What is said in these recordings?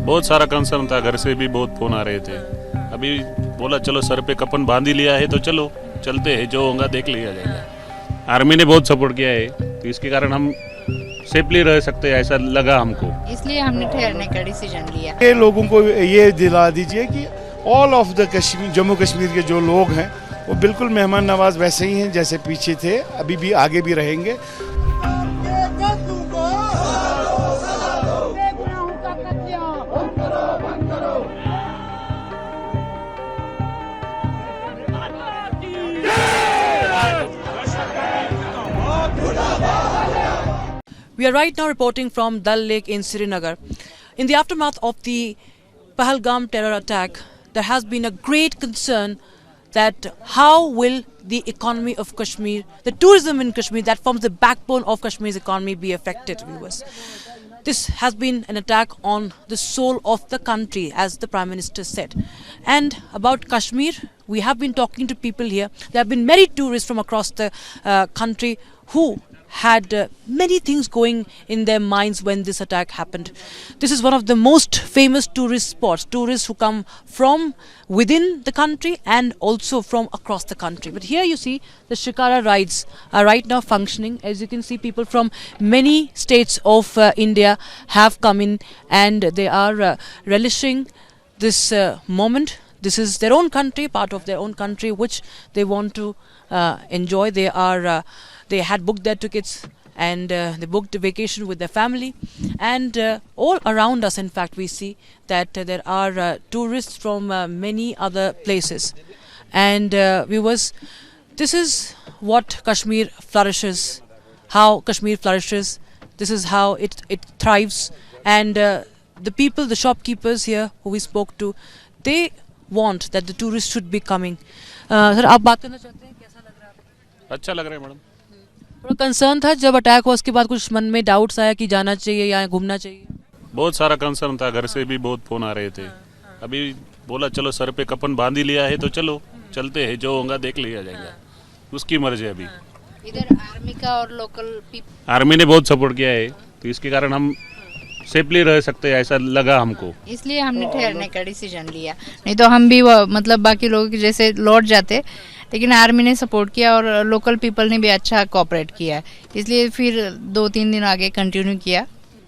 बहुत सारा कंसर्न था, घर से भी बहुत फोन आ रहे थे। अभी बोला चलो सर पे कफन बांध ही लिया है तो चलो चलते हैं, जो होगा देख लिया जाएगा। आर्मी ने बहुत सपोर्ट किया है तो इसके कारण हम सेफली रह सकते हैं, ऐसा लगा हमको, इसलिए हमने ठहरने का डिसीजन लिया। ये लोगों को ये दिला दीजिए कि all of the Kashmir, Jammu Kashmir के जो लोग हैं वो बिल्कुल मेहमान नवाज वैसे ही हैं जैसे पीछे थे, अभी भी आगे भी रहेंगे। We are right now reporting from Dal Lake in Srinagar. In the aftermath of the Pahalgam terror attack, there has been a great concern that how will the economy of Kashmir, the tourism in Kashmir that forms the backbone of Kashmir's economy, be affected, viewers. This has been an attack on the soul of the country, as the Prime Minister said. And about Kashmir, we have been talking to people here. There have been many tourists from across the country who had many things going in their minds when this attack happened. This is one of the most famous tourist spots. Tourists who come from within the country and also from across the country. But here you see the Shikara rides are right now functioning. As you can see, people from many states of India have come in and they are relishing this moment. This is their own country, part of their own country, which they want to enjoy. They had booked their tickets and they booked a vacation with their family. And all around us, in fact, we see that there are tourists from many other places. And viewers, this is what Kashmir flourishes, how Kashmir flourishes. This is how it thrives. And the people, the shopkeepers here who we spoke to, they want that the tourists should be coming. Sir, आप बात करना चाहते हैं, कैसा लग रहा है आपको? अच्छा लग रहा है मैडम। थोड़ा कंसर्न था जब अटैक हुआ, उसके बाद कुछ मन में डाउट्स आया कि जाना चाहिए या घूमना चाहिए? बहुत सारा कंसर्न था, घर से भी बहुत फोन आ रहे थे। अभी बोला चलो सर पे कफन बांध ही लिया है तो चलो चलते हैं, जो होगा देख लिया जाएगा, उसकी मर्जी है। अभी इधर आर्मी का और लोकल पीपल, आर्मी ने बहुत सपोर्ट किया है तो इसके कारण हम सेफली रह सकते हैं, ऐसा लगा हमको, इसलिए हमने ठहरने का डिसीजन लिया। नहीं तो हम भी मतलब बाकी लोगों के जैसे लौट जाते, लेकिन आर्मी ने सपोर्ट किया और लोकल पीपल ने भी अच्छा कोऑपरेट किया, इसलिए फिर 2-3 दिन आगे कंटिन्यू किया।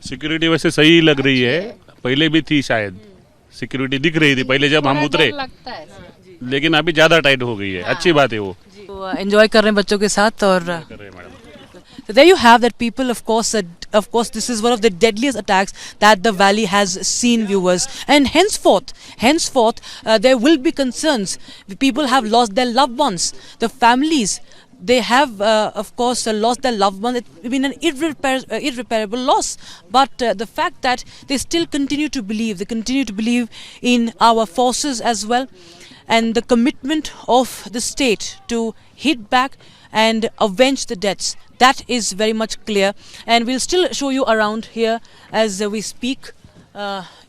सिक्योरिटी वैसे सही लग रही है, पहले भी थी शायद, सिक्योरिटी दिख रही थी पहले जब हम उतरे, लेकिन अभी ज्यादा टाइट हो गई है। अच्छी बात है वो, एंजॉय कर रहे हैं बच्चों के साथ। और So there you have that people, of course, this is one of the deadliest attacks that the valley has seen, viewers. And henceforth, there will be concerns. People have lost their loved ones. The families, they have, of course, lost their loved ones. It's been an irreparable loss. But the fact that they still continue to believe, in our forces as well. And the commitment of the state to hit back and avenge the deaths, that is very much clear. And we'll still show you around here as we speak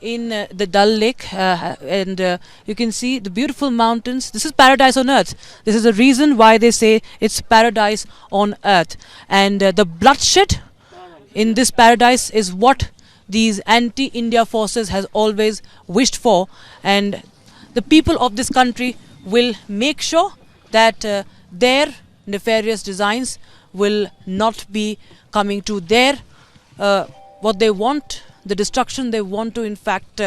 in the Dal Lake, and you can see the beautiful mountains. This is paradise on earth. This is the reason why they say it's paradise on earth. And the bloodshed in this paradise is what these anti-India forces has always wished for. And the people of this country will make sure that their nefarious designs will not be coming to their what they want, the destruction they want to in fact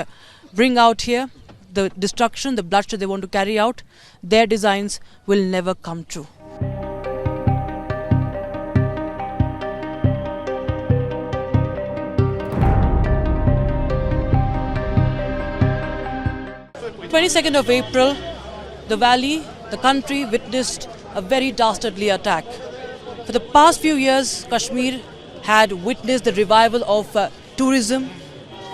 bring out here, the destruction, the bloodshed they want to carry out, their designs will never come true. On 22nd of April, the valley, the country witnessed a very dastardly attack. For the past few years, Kashmir had witnessed the revival of tourism,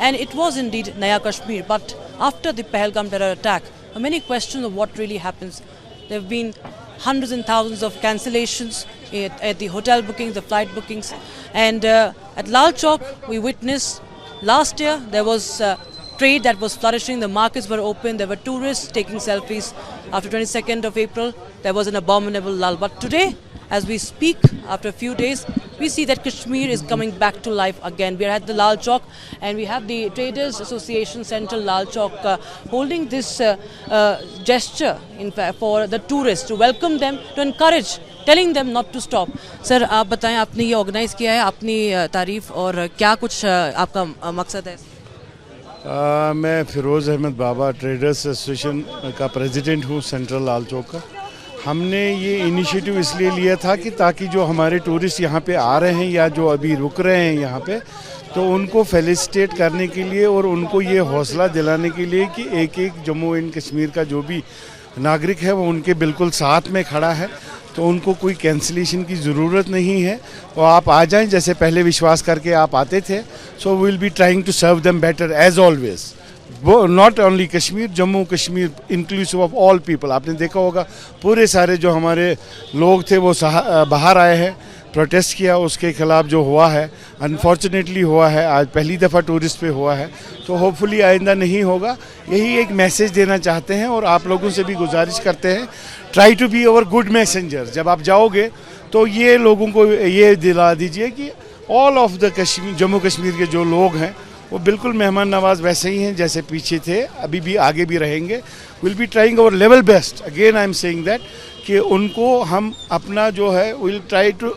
and it was indeed Naya Kashmir. But after the Pahalgam terror attack, many questions of what really happens. There have been hundreds and thousands of cancellations at the hotel bookings, the flight bookings. And at Lal Chowk, we witnessed last year there was trade that was flourishing, the markets were open, there were tourists taking selfies. After 22nd of April, there was an abominable lull. But today, as we speak, after a few days, we see that Kashmir is coming back to life again. We are at the Lal Chowk and we have the Traders Association Central Lal Chowk holding this gesture in fact for the tourists to welcome them, to encourage, telling them not to stop. Sir आप बताएं, आपने ये organise किया है, अपनी तारीफ और क्या कुछ आपका मकसद है? मैं फिरोज़ अहमद बाबा ट्रेडर्स एसोसिएशन का प्रेसिडेंट हूँ सेंट्रल लाल चौक का। हमने ये इनिशिएटिव इसलिए लिया था कि ताकि जो हमारे टूरिस्ट यहाँ पे आ रहे हैं या जो अभी रुक रहे हैं यहाँ पे, तो उनको फेलिसिटेट करने के लिए और उनको ये हौसला दिलाने के लिए कि एक एक जम्मू एंड कश्मीर का जो भी नागरिक है वो उनके बिल्कुल साथ में खड़ा है, तो उनको कोई कैंसिलेशन की ज़रूरत नहीं है। और आप आ जाएं जैसे पहले विश्वास करके आप आते थे। So we will be trying to serve them better as always. वो not only Kashmir, Jammu Kashmir inclusive of all people. आपने देखा होगा पूरे सारे जो हमारे लोग थे वो बाहर आए हैं, प्रोटेस्ट किया, उसके खिलाफ जो हुआ है अनफॉर्चुनेटली हुआ है, आज पहली दफ़ा टूरिस्ट पे हुआ है, तो होपफुली आइंदा नहीं होगा। यही एक मैसेज देना चाहते हैं और आप लोगों से भी गुजारिश करते हैं, try to be our good messenger. जब आप जाओगे तो ये लोगों को ये दिला दीजिए कि all of the Kashmir, Jammu Kashmir के जो लोग हैं वो बिल्कुल मेहमान नवाज वैसे ही हैं जैसे पीछे थे, अभी भी आगे भी रहेंगे। Will be trying our level best, again I am saying that, कि उनको हम अपना जो है will try to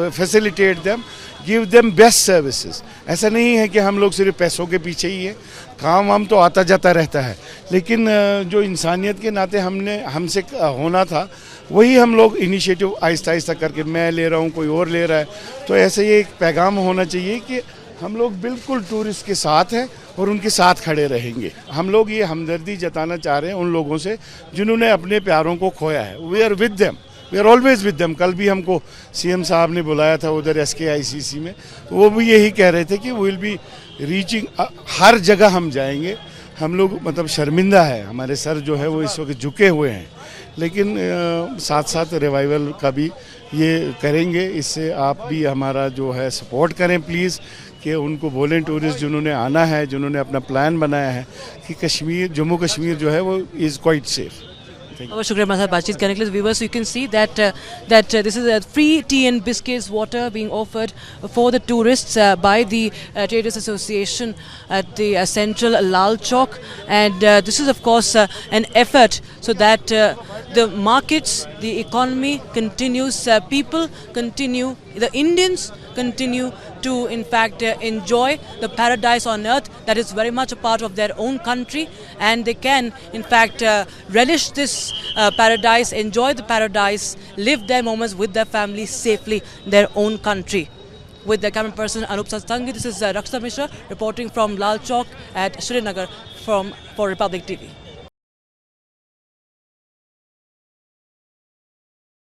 facilitate them, give them best services. ऐसा नहीं है कि हम लोग सिर्फ पैसों के पीछे ही है, काम वाम तो आता जाता रहता है, लेकिन जो इंसानियत के नाते हमसे होना था वही हम लोग इनिशिएटिव आहिस्ता आहिस्ता करके, मैं ले रहा हूँ, कोई और ले रहा है, तो ऐसे ये एक पैगाम होना चाहिए कि हम लोग बिल्कुल टूरिस्ट के साथ हैं और उनके साथ खड़े रहेंगे। हम लोग ये हमदर्दी जताना चाह रहे हैं उन लोगों से जिन्होंने अपने प्यारों को खोया है। We are with them, we are always with them. कल भी हमको सीएम साहब ने बुलाया था उधर SKICC में, तो वो भी यही कह रहे थे कि वी विल बी रीचिंग, हर जगह हम जाएंगे। हम लोग मतलब शर्मिंदा है, हमारे सर जो है वो इस वक्त झुके हुए हैं, लेकिन साथ साथ रिवाइवल का भी ये करेंगे। इससे आप भी हमारा जो है सपोर्ट करें प्लीज़, कि उनको बोलें टूरिस्ट जिन्होंने आना है, जिन्होंने अपना प्लान बनाया है, कि कश्मीर, जम्मू कश्मीर जो है वो इज़ क्वाइट सेफ। बहुत शुक्रिया हमारे साथ बातचीत करने के लिए। Viewers, you can see that this is a free tea and biscuits water being offered for the tourists by the Traders Association at the central Lal Chowk, and this is of course an effort so that the markets, the economy continues, people continue, the Indians continue to in fact enjoy the paradise on earth that is very much a part of their own country, and they can in fact relish this paradise, enjoy the paradise, live their moments with their families safely in their own country. With the camera person Anup Sastangi, this is Rakshita Mishra reporting from Lal Chowk at Srinagar for Republic TV.